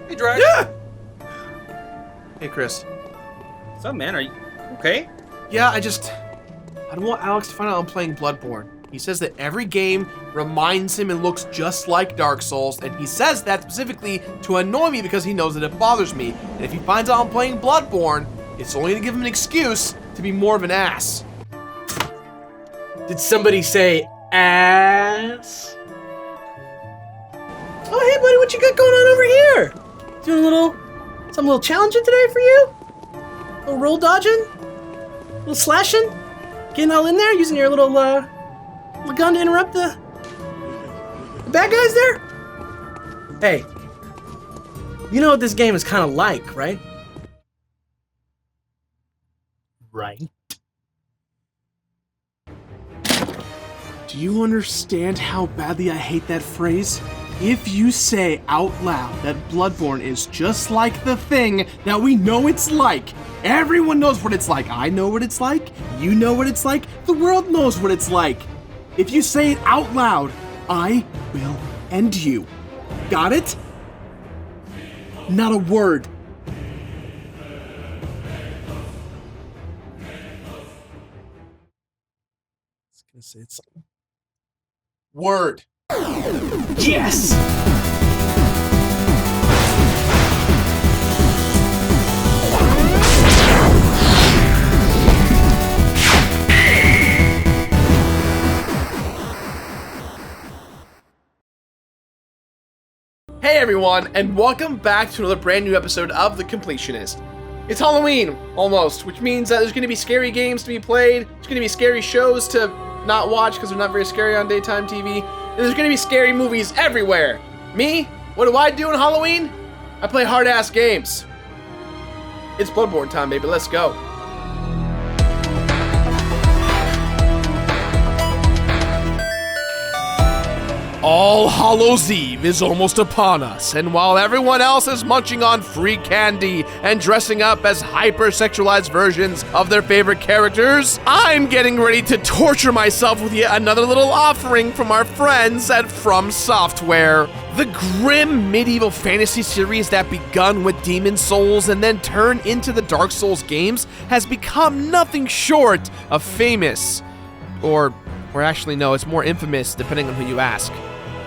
Hey, Drag. Yeah! Hey, Chris. What's up, man? Are you okay? Yeah, I don't want Alex to find out I'm playing Bloodborne. He says that every game reminds him and looks just like Dark Souls, and he says that specifically to annoy me because he knows that it bothers me. And if he finds out I'm playing Bloodborne, it's only to give him an excuse to be more of an ass. Did somebody say ass? Oh, hey, buddy, what you got going on over here? Doing something a little challenging today for you? A little roll dodging? A little slashing? Getting all in there, using your little gun to interrupt the bad guys there? Hey, you know what this game is kind of like, right? Right. Do you understand how badly I hate that phrase? If you say out loud that Bloodborne is just like the thing that we know it's like, everyone knows what it's like. I know what it's like. You know what it's like. The world knows what it's like. If you say it out loud, I will end you. Got it? Not a word. I was gonna say something. Word. Yes! Hey everyone, and welcome back to another brand new episode of The Completionist. It's Halloween, almost, which means that there's going to be scary games to be played, there's going to be scary shows to not watch because they're not very scary on daytime TV, and there's going to be scary movies everywhere. Me? What do I do on Halloween? I play hard-ass games. It's Bloodborne time, baby, let's go. All Hallows Eve is almost upon us, and while everyone else is munching on free candy and dressing up as hyper-sexualized versions of their favorite characters, I'm getting ready to torture myself with yet another little offering from our friends at FromSoftware. The grim medieval fantasy series that begun with Demon Souls and then turned into the Dark Souls games has become nothing short of famous. Or actually no, it's more infamous depending on who you ask.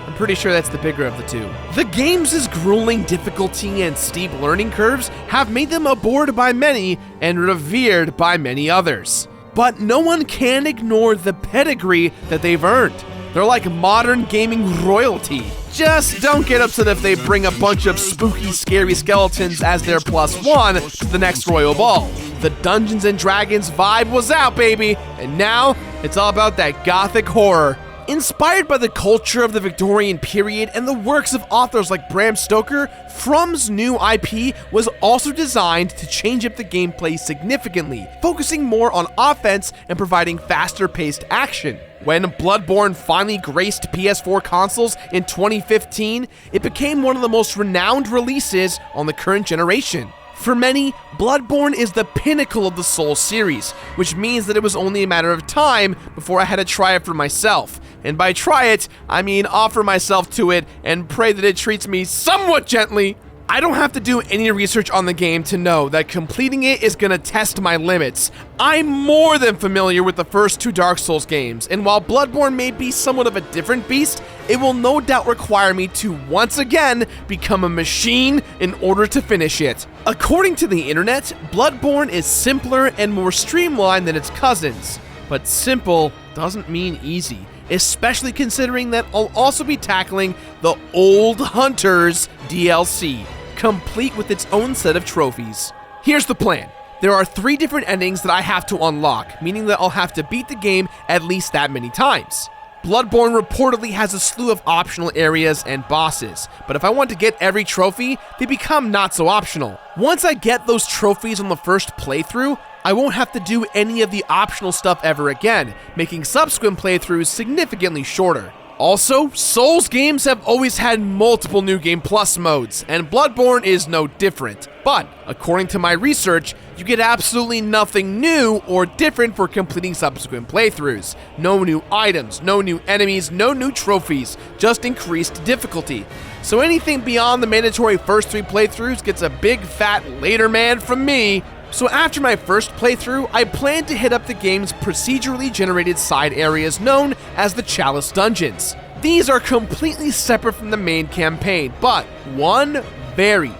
I'm pretty sure that's the bigger of the two. The game's grueling difficulty and steep learning curves have made them adored by many and revered by many others. But no one can ignore the pedigree that they've earned. They're like modern gaming royalty. Just don't get upset if they bring a bunch of spooky, scary skeletons as their +1 to the next royal ball. The Dungeons & Dragons vibe was out, baby, and now it's all about that Gothic horror. Inspired by the culture of the Victorian period and the works of authors like Bram Stoker, From's new IP was also designed to change up the gameplay significantly, focusing more on offense and providing faster-paced action. When Bloodborne finally graced PS4 consoles in 2015, it became one of the most renowned releases on the current generation. For many, Bloodborne is the pinnacle of the Souls series, which means that it was only a matter of time before I had to try it for myself. And by try it, I mean offer myself to it and pray that it treats me somewhat gently. I don't have to do any research on the game to know that completing it is gonna test my limits. I'm more than familiar with the first two Dark Souls games, and while Bloodborne may be somewhat of a different beast, it will no doubt require me to once again become a machine in order to finish it. According to the internet, Bloodborne is simpler and more streamlined than its cousins, but simple doesn't mean easy, especially considering that I'll also be tackling the Old Hunters DLC, complete with its own set of trophies. Here's the plan. There are 3 different endings that I have to unlock, meaning that I'll have to beat the game at least that many times. Bloodborne reportedly has a slew of optional areas and bosses, but if I want to get every trophy, they become not so optional. Once I get those trophies on the first playthrough, I won't have to do any of the optional stuff ever again, making subsequent playthroughs significantly shorter. Also, Souls games have always had multiple New Game Plus modes, and Bloodborne is no different. But, according to my research, you get absolutely nothing new or different for completing subsequent playthroughs. No new items, no new enemies, no new trophies, just increased difficulty. So anything beyond the mandatory first 3 playthroughs gets a big fat later man from me. So after my first playthrough, I plan to hit up the game's procedurally generated side areas known as the Chalice Dungeons. These are completely separate from the main campaign, but one very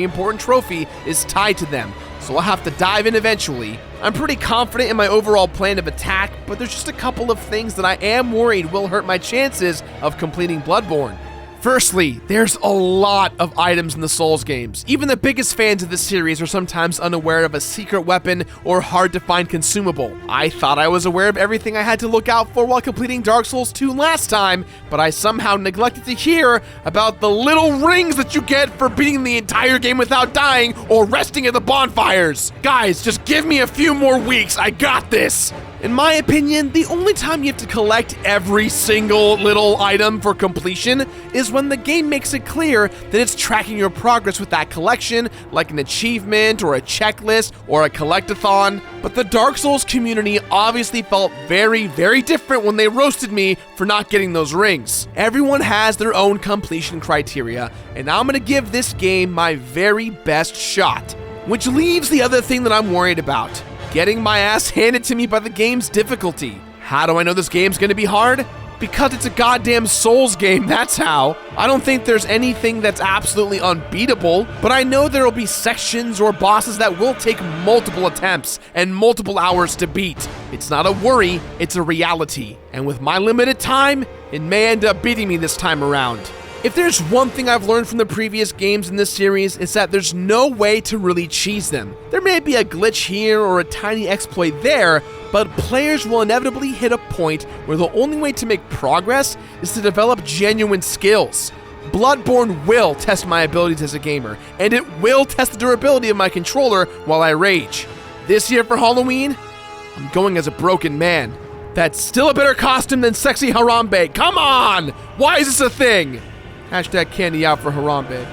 important trophy is tied to them, so I'll have to dive in eventually. I'm pretty confident in my overall plan of attack, but there's just a couple of things that I am worried will hurt my chances of completing Bloodborne. Firstly, there's a lot of items in the Souls games. Even the biggest fans of the series are sometimes unaware of a secret weapon or hard-to-find consumable. I thought I was aware of everything I had to look out for while completing Dark Souls 2 last time, but I somehow neglected to hear about the little rings that you get for beating the entire game without dying or resting at the bonfires. Guys, just give me a few more weeks, I got this! In my opinion, the only time you have to collect every single little item for completion is when the game makes it clear that it's tracking your progress with that collection, like an achievement or a checklist or a collectathon. But the Dark Souls community obviously felt very different when they roasted me for not getting those rings. Everyone has their own completion criteria, and I'm gonna give this game my very best shot. Which leaves the other thing that I'm worried about. Getting my ass handed to me by the game's difficulty. How do I know this game's gonna be hard? Because it's a goddamn Souls game, that's how. I don't think there's anything that's absolutely unbeatable, but I know there'll be sections or bosses that will take multiple attempts and multiple hours to beat. It's not a worry, it's a reality. And with my limited time, it may end up beating me this time around. If there's one thing I've learned from the previous games in this series, it's that there's no way to really cheese them. There may be a glitch here or a tiny exploit there, but players will inevitably hit a point where the only way to make progress is to develop genuine skills. Bloodborne will test my abilities as a gamer, and it will test the durability of my controller while I rage. This year for Halloween, I'm going as a broken man. That's still a better costume than sexy Harambe. Come on! Why is this a thing? Hashtag candy out for Harambe.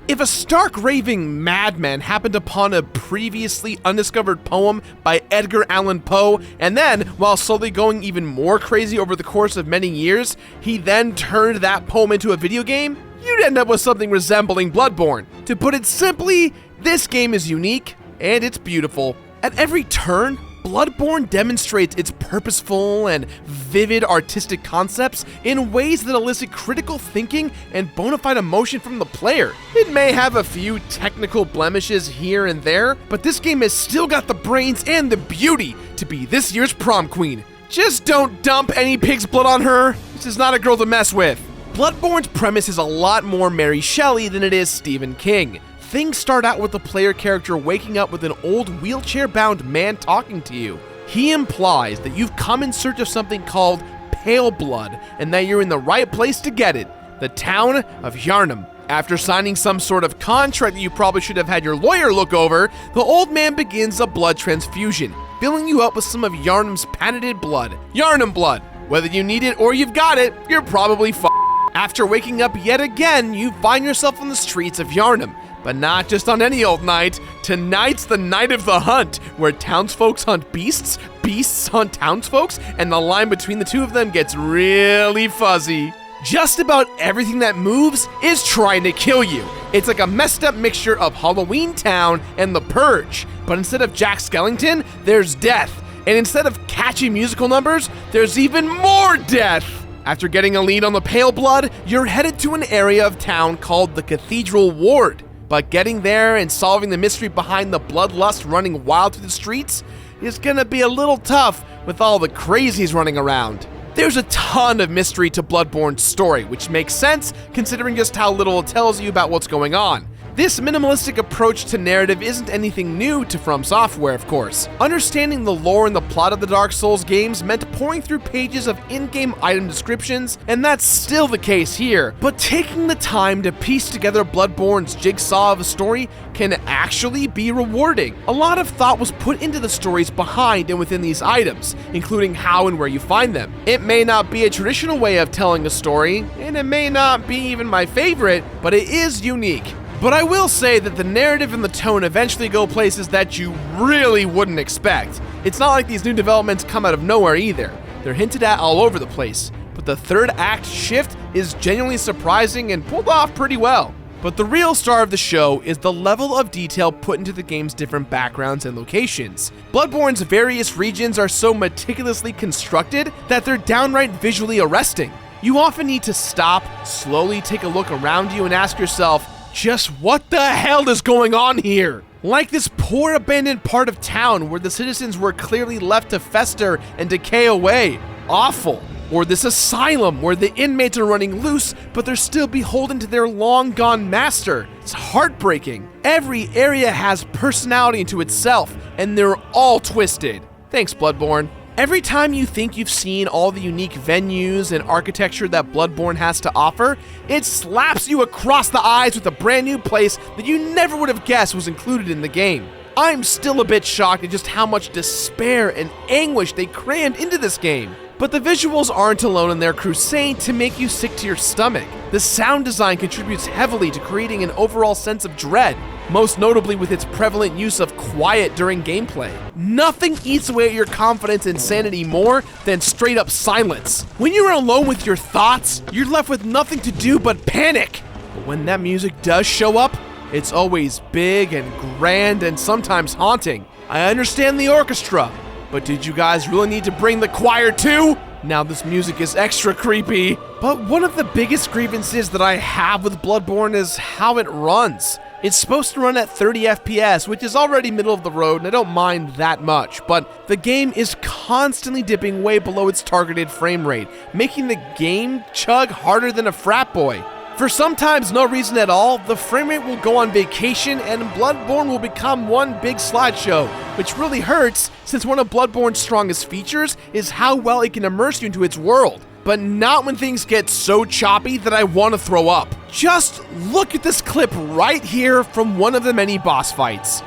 If a stark raving madman happened upon a previously undiscovered poem by Edgar Allan Poe, and then, while slowly going even more crazy over the course of many years, he then turned that poem into a video game, you'd end up with something resembling Bloodborne. To put it simply, this game is unique, and it's beautiful. At every turn, Bloodborne demonstrates its purposeful and vivid artistic concepts in ways that elicit critical thinking and bona fide emotion from the player. It may have a few technical blemishes here and there, but this game has still got the brains and the beauty to be this year's prom queen. Just don't dump any pig's blood on her. This is not a girl to mess with. Bloodborne's premise is a lot more Mary Shelley than it is Stephen King. Things start out with the player character waking up with an old wheelchair-bound man talking to you. He implies that you've come in search of something called Paleblood, and that you're in the right place to get it, the town of Yharnam. After signing some sort of contract that you probably should have had your lawyer look over, the old man begins a blood transfusion, filling you up with some of Yharnam's patented blood. Yharnam blood. Whether you need it or you've got it, you're probably f***ed. After waking up yet again, you find yourself on the streets of Yharnam. But not just on any old night. Tonight's the night of the hunt, where townsfolk hunt beasts, beasts hunt townsfolk, and the line between the two of them gets really fuzzy. Just about everything that moves is trying to kill you. It's like a messed up mixture of Halloween Town and The Purge. But instead of Jack Skellington, there's death. And instead of catchy musical numbers, there's even more death. After getting a lead on the Paleblood, you're headed to an area of town called the Cathedral Ward. But getting there and solving the mystery behind the bloodlust running wild through the streets is gonna be a little tough with all the crazies running around. There's a ton of mystery to Bloodborne's story, which makes sense considering just how little it tells you about what's going on. This minimalistic approach to narrative isn't anything new to FromSoftware, of course. Understanding the lore and the plot of the Dark Souls games meant pouring through pages of in-game item descriptions, and that's still the case here. But taking the time to piece together Bloodborne's jigsaw of a story can actually be rewarding. A lot of thought was put into the stories behind and within these items, including how and where you find them. It may not be a traditional way of telling a story, and it may not be even my favorite, but it is unique. But I will say that the narrative and the tone eventually go places that you really wouldn't expect. It's not like these new developments come out of nowhere either. They're hinted at all over the place, but the third act shift is genuinely surprising and pulled off pretty well. But the real star of the show is the level of detail put into the game's different backgrounds and locations. Bloodborne's various regions are so meticulously constructed that they're downright visually arresting. You often need to stop, slowly take a look around you and ask yourself, just what the hell is going on here? Like this poor abandoned part of town where the citizens were clearly left to fester and decay away. Awful. Or this asylum where the inmates are running loose, but they're still beholden to their long-gone master. It's heartbreaking. Every area has personality into itself, and they're all twisted. Thanks, Bloodborne. Every time you think you've seen all the unique venues and architecture that Bloodborne has to offer, it slaps you across the eyes with a brand new place that you never would have guessed was included in the game. I'm still a bit shocked at just how much despair and anguish they crammed into this game. But the visuals aren't alone in their crusade to make you sick to your stomach. The sound design contributes heavily to creating an overall sense of dread, most notably with its prevalent use of quiet during gameplay. Nothing eats away at your confidence and sanity more than straight up silence. When you're alone with your thoughts, you're left with nothing to do but panic. But when that music does show up, it's always big and grand and sometimes haunting. I understand the orchestra, but did you guys really need to bring the choir too? Now this music is extra creepy. But one of the biggest grievances that I have with Bloodborne is how it runs. It's supposed to run at 30 FPS, which is already middle of the road, and I don't mind that much, but the game is constantly dipping way below its targeted frame rate, making the game chug harder than a frat boy. For sometimes no reason at all, the frame rate will go on vacation and Bloodborne will become one big slideshow, which really hurts since one of Bloodborne's strongest features is how well it can immerse you into its world. But not when things get so choppy that I want to throw up. Just look at this clip right here from one of the many boss fights.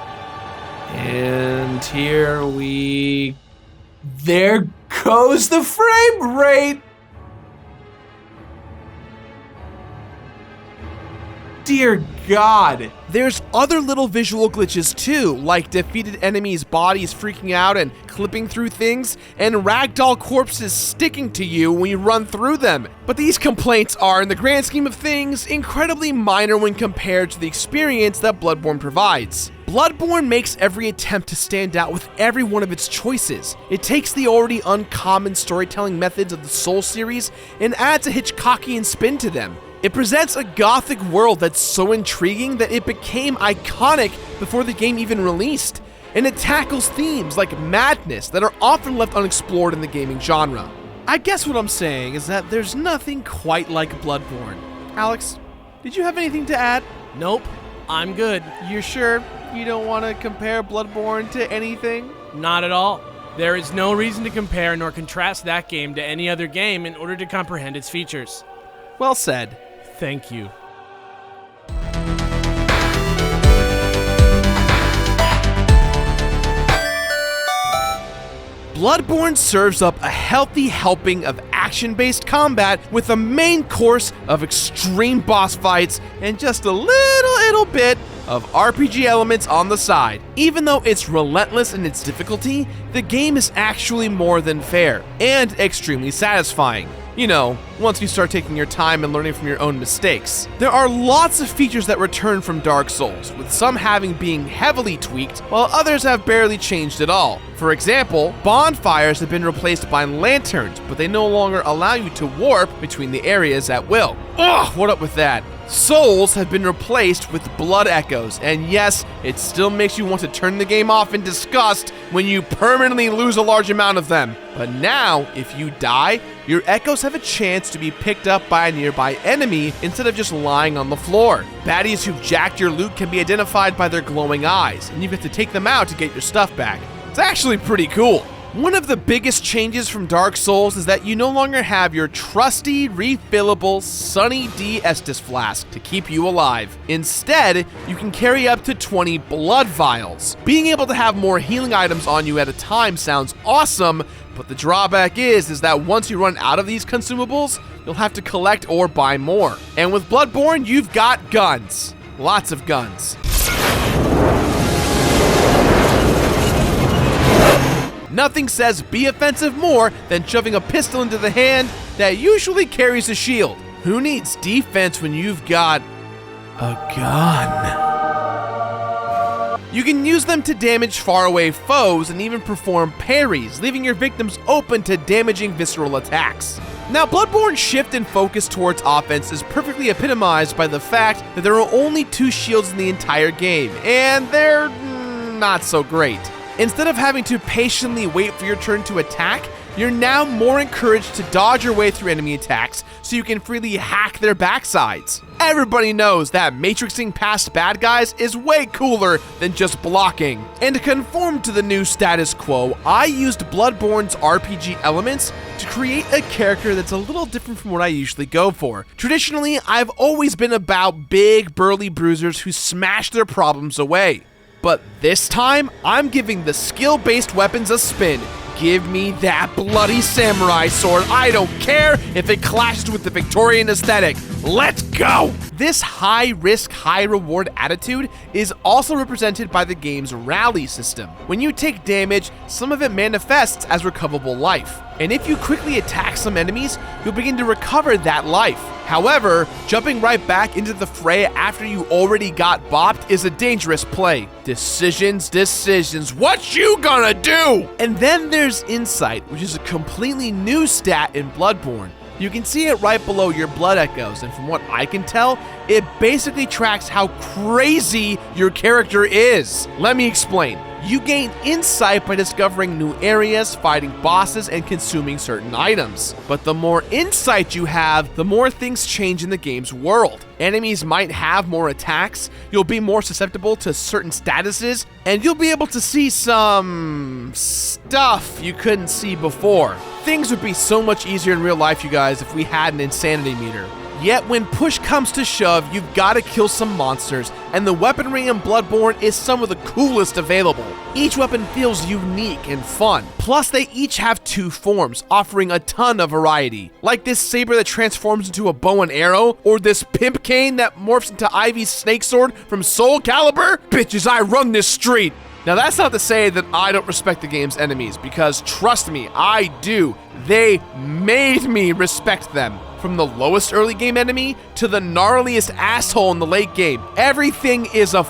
And here there goes the frame rate! Dear God. There's other little visual glitches too, like defeated enemies' bodies freaking out and clipping through things, and ragdoll corpses sticking to you when you run through them. But these complaints are, in the grand scheme of things, incredibly minor when compared to the experience that Bloodborne provides. Bloodborne makes every attempt to stand out with every one of its choices. It takes the already uncommon storytelling methods of the Souls series and adds a Hitchcockian spin to them. It presents a Gothic world that's so intriguing that it became iconic before the game even released. And it tackles themes like madness that are often left unexplored in the gaming genre. I guess what I'm saying is that there's nothing quite like Bloodborne. Alex, did you have anything to add? Nope, I'm good. You're sure you don't want to compare Bloodborne to anything? Not at all. There is no reason to compare nor contrast that game to any other game in order to comprehend its features. Well said. Thank you. Bloodborne serves up a healthy helping of action-based combat with a main course of extreme boss fights and just a little bit of RPG elements on the side. Even though it's relentless in its difficulty, the game is actually more than fair and extremely satisfying. You know, once you start taking your time and learning from your own mistakes. There are lots of features that return from Dark Souls, with some having been heavily tweaked, while others have barely changed at all. For example, bonfires have been replaced by lanterns, but they no longer allow you to warp between the areas at will. Ugh, what up with that? Souls have been replaced with blood echoes, and yes, it still makes you want to turn the game off in disgust when you permanently lose a large amount of them. But now, if you die, your echoes have a chance to be picked up by a nearby enemy instead of just lying on the floor. Baddies who've jacked your loot can be identified by their glowing eyes, and you get to take them out to get your stuff back. It's actually pretty cool. One of the biggest changes from Dark Souls is that you no longer have your trusty, refillable Sunny D Estus flask to keep you alive. Instead, you can carry up to 20 blood vials. Being able to have more healing items on you at a time sounds awesome, but the drawback is that once you run out of these consumables, you'll have to collect or buy more. And with Bloodborne, you've got guns. Lots of guns. Nothing says be offensive more than shoving a pistol into the hand that usually carries a shield. Who needs defense when you've got a gun? You can use them to damage faraway foes and even perform parries, leaving your victims open to damaging visceral attacks. Now, Bloodborne's shift in focus towards offense is perfectly epitomized by the fact that there are only 2 shields in the entire game, and they're not so great. Instead of having to patiently wait for your turn to attack, you're now more encouraged to dodge your way through enemy attacks so you can freely hack their backsides. Everybody knows that matrixing past bad guys is way cooler than just blocking. And to conform to the new status quo, I used Bloodborne's RPG elements to create a character that's a little different from what I usually go for. Traditionally, I've always been about big, burly bruisers who smash their problems away. But this time, I'm giving the skill-based weapons a spin. Give me that bloody samurai sword. I don't care if it clashes with the Victorian aesthetic. Let's go! This high-risk, high-reward attitude is also represented by the game's rally system. When you take damage, some of it manifests as recoverable life. And if you quickly attack some enemies, you'll begin to recover that life. However, jumping right back into the fray after you already got bopped is a dangerous play. Decisions, what you gonna do? And then there's Insight, which is a completely new stat in Bloodborne. You can see it right below your blood echoes, and from what I can tell, it basically tracks how crazy your character is. Let me explain. You gain insight by discovering new areas, fighting bosses, and consuming certain items. But the more insight you have, the more things change in the game's world. Enemies might have more attacks, you'll be more susceptible to certain statuses, and you'll be able to see some stuff you couldn't see before. Things would be so much easier in real life, you guys, if we had an insanity meter. Yet when push comes to shove, you've got to kill some monsters, and the weaponry in Bloodborne is some of the coolest available. Each weapon feels unique and fun. Plus, they each have 2 forms, offering a ton of variety. Like this saber that transforms into a bow and arrow, or this pimp cane that morphs into Ivy's snake sword from Soul Calibur. Bitches, I run this street! Now that's not to say that I don't respect the game's enemies, because trust me, I do. They made me respect them. From the lowest early game enemy to the gnarliest asshole in the late game, everything is a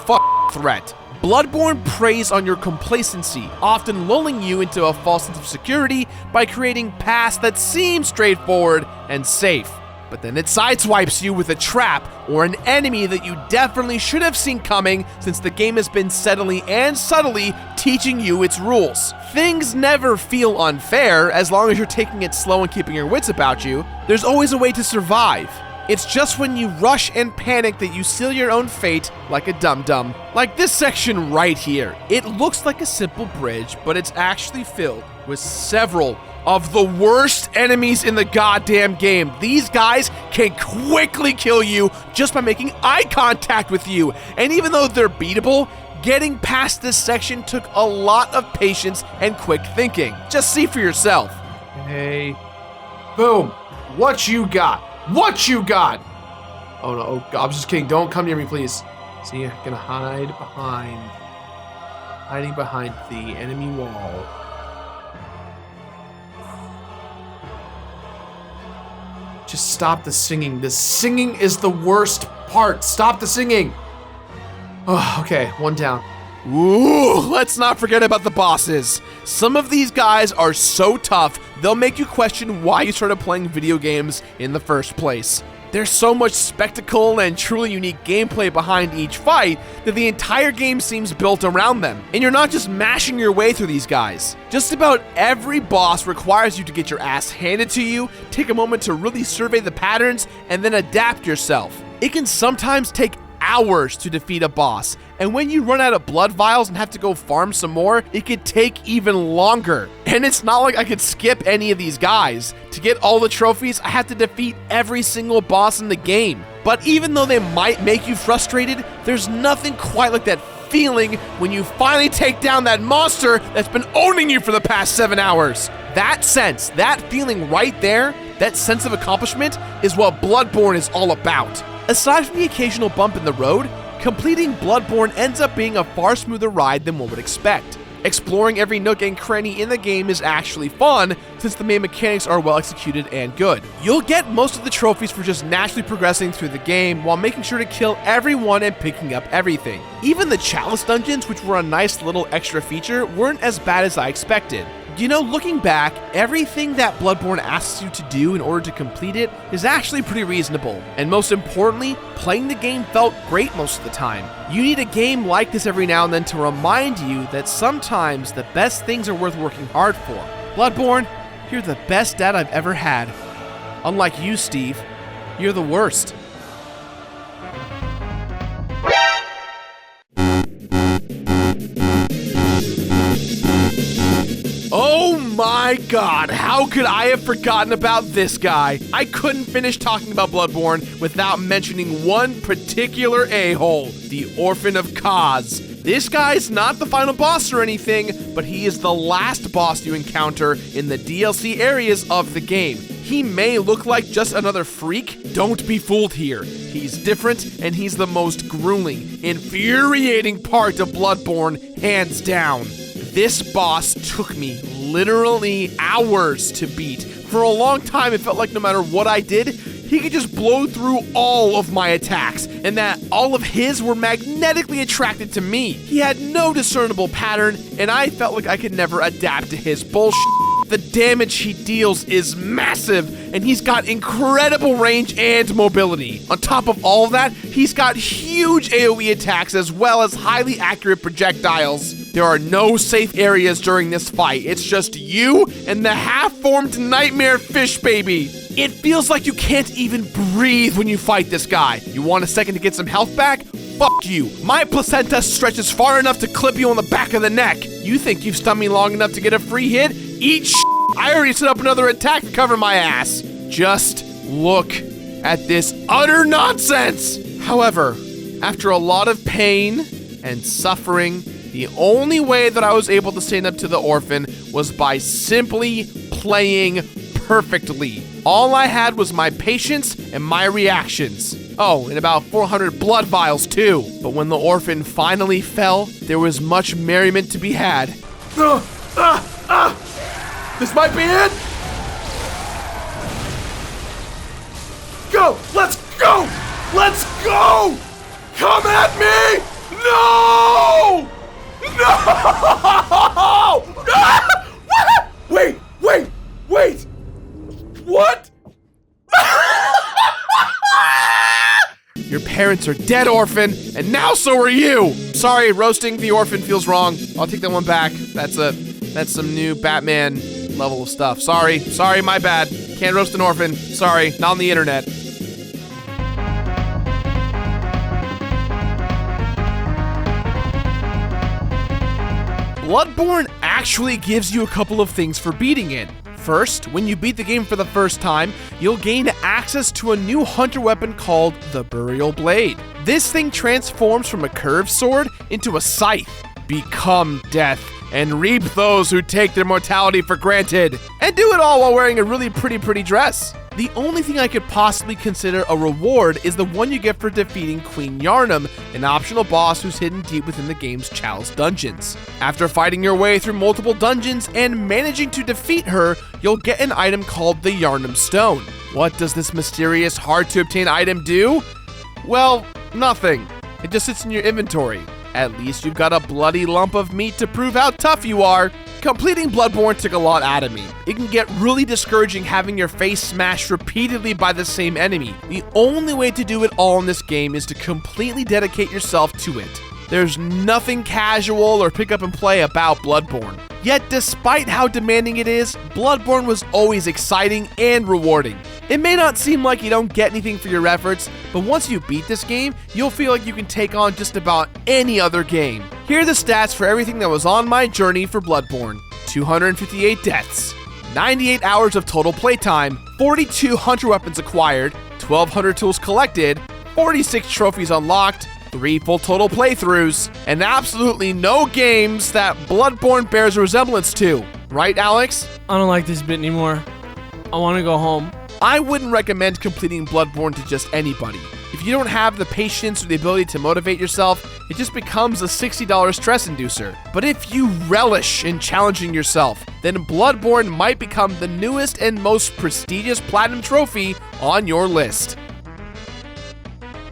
threat. Bloodborne preys on your complacency, often lulling you into a false sense of security by creating paths that seem straightforward and safe. But then it sideswipes you with a trap or an enemy that you definitely should have seen coming, since the game has been steadily and subtly teaching you its rules. Things never feel unfair as long as you're taking it slow and keeping your wits about you. There's always a way to survive. It's just when you rush and panic that you seal your own fate like a dum-dum. Like this section right here. It looks like a simple bridge, but it's actually filled with several of the worst enemies in the goddamn game. These guys can quickly kill you just by making eye contact with you. And even though they're beatable, getting past this section took a lot of patience and quick thinking. Just see for yourself. Hey. Boom. What you got? What you got? Oh no, oh God, I'm just kidding. Don't come near me, please. See, I'm gonna hiding behind the enemy wall. Just stop the singing. The singing is the worst part. Stop the singing. Oh, okay, one down. Ooh, let's not forget about the bosses. Some of these guys are so tough, they'll make you question why you started playing video games in the first place. There's so much spectacle and truly unique gameplay behind each fight that the entire game seems built around them. And you're not just mashing your way through these guys. Just about every boss requires you to get your ass handed to you, take a moment to really survey the patterns, and then adapt yourself. It can sometimes take hours to defeat a boss, and when you run out of blood vials and have to go farm some more, it could take even longer. And it's not like I could skip any of these guys. To get all the trophies, I have to defeat every single boss in the game. But even though they might make you frustrated, there's nothing quite like that feeling when you finally take down that monster that's been owning you for the past 7 hours. That sense, that feeling right there, that sense of accomplishment is what Bloodborne is all about. Aside from the occasional bump in the road, completing Bloodborne ends up being a far smoother ride than one would expect. Exploring every nook and cranny in the game is actually fun, since the main mechanics are well executed and good. You'll get most of the trophies for just naturally progressing through the game while making sure to kill everyone and picking up everything. Even the chalice dungeons, which were a nice little extra feature, weren't as bad as I expected. You know, looking back, everything that Bloodborne asks you to do in order to complete it is actually pretty reasonable. And most importantly, playing the game felt great most of the time. You need a game like this every now and then to remind you that sometimes the best things are worth working hard for. Bloodborne, you're the best dad I've ever had. Unlike you, Steve, you're the worst. Oh my god, how could I have forgotten about this guy? I couldn't finish talking about Bloodborne without mentioning one particular a-hole, the Orphan of Kaz. This guy's not the final boss or anything, but he is the last boss you encounter in the DLC areas of the game. He may look like just another freak. Don't be fooled here. He's different, and he's the most grueling, infuriating part of Bloodborne, hands down. This boss took me literally hours to beat. For a long time, it felt like no matter what I did, he could just blow through all of my attacks, and that all of his were magnetically attracted to me. He had no discernible pattern, and I felt like I could never adapt to his bullshit. The damage he deals is massive, and he's got incredible range and mobility. On top of all of that, he's got huge AoE attacks as well as highly accurate projectiles. There are no safe areas during this fight. It's just you and the half-formed nightmare fish baby. It feels like you can't even breathe when you fight this guy. You want a second to get some health back? Fuck you. My placenta stretches far enough to clip you on the back of the neck. You think you've stunned me long enough to get a free hit? Eat shit. I already set up another attack to cover my ass. Just look at this utter nonsense. However, after a lot of pain and suffering, the only way that I was able to stand up to the Orphan was by simply playing perfectly. All I had was my patience and my reactions. Oh, and about 400 blood vials too. But when the Orphan finally fell, there was much merriment to be had. This might be it! Go! Let's go! Let's go! Come at me! No! No! Wait! What? Your parents are dead, Orphan, and now so are you! Sorry, roasting the Orphan feels wrong. I'll take that one back. That's some new Batman level of stuff. Sorry, my bad. Can't roast an Orphan. Sorry, not on the internet. Bloodborne actually gives you a couple of things for beating it. First, when you beat the game for the first time, you'll gain access to a new hunter weapon called the Burial Blade. This thing transforms from a curved sword into a scythe. Become death and reap those who take their mortality for granted. And do it all while wearing a really pretty dress. The only thing I could possibly consider a reward is the one you get for defeating Queen Yharnam, an optional boss who's hidden deep within the game's chalice dungeons. After fighting your way through multiple dungeons and managing to defeat her, you'll get an item called the Yharnam Stone. What does this mysterious, hard-to-obtain item do? Well, nothing. It just sits in your inventory. At least you've got a bloody lump of meat to prove how tough you are. Completing Bloodborne took a lot out of me. It can get really discouraging having your face smashed repeatedly by the same enemy. The only way to do it all in this game is to completely dedicate yourself to it. There's nothing casual or pick up and play about Bloodborne. Yet despite how demanding it is, Bloodborne was always exciting and rewarding. It may not seem like you don't get anything for your efforts, but once you beat this game, you'll feel like you can take on just about any other game. Here are the stats for everything that was on my journey for Bloodborne. 258 deaths, 98 hours of total playtime, 42 hunter weapons acquired, 1,200 tools collected, 46 trophies unlocked, 3 full total playthroughs, and absolutely no games that Bloodborne bears a resemblance to. Right, Alex? I don't like this bit anymore. I want to go home. I wouldn't recommend completing Bloodborne to just anybody. If you don't have the patience or the ability to motivate yourself, it just becomes a $60 stress inducer. But if you relish in challenging yourself, then Bloodborne might become the newest and most prestigious platinum trophy on your list.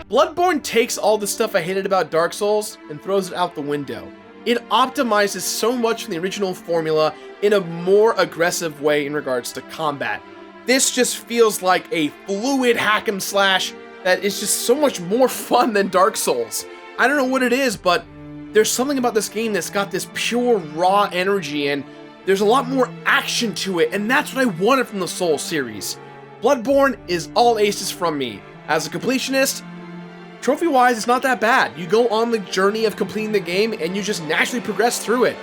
Bloodborne takes all the stuff I hated about Dark Souls and throws it out the window. It optimizes so much from the original formula in a more aggressive way in regards to combat. This just feels like a fluid hack and slash that is just so much more fun than Dark Souls. I don't know what it is, but there's something about this game that's got this pure raw energy, and there's a lot more action to it, and that's what I wanted from the Souls series. Bloodborne is all aces from me. As a completionist, trophy-wise, it's not that bad. You go on the journey of completing the game, and you just naturally progress through it.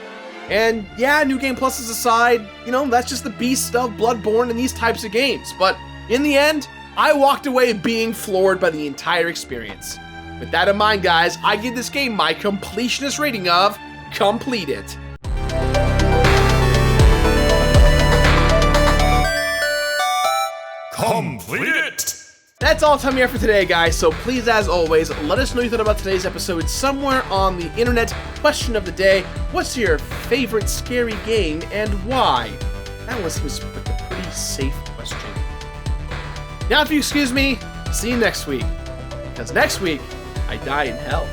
And yeah, New Game Pluses aside, that's just the beast of Bloodborne and these types of games. But in the end, I walked away being floored by the entire experience. With that in mind, guys, I give this game my completionist rating of Complete It. Complete it! That's all the time we have for today, guys, so please, as always, let us know what you thought about today's episode somewhere on the internet. Question of the day, what's your favorite scary game and why? That one seems like a pretty safe question. Now, if you excuse me, see you next week, because next week, I die in hell.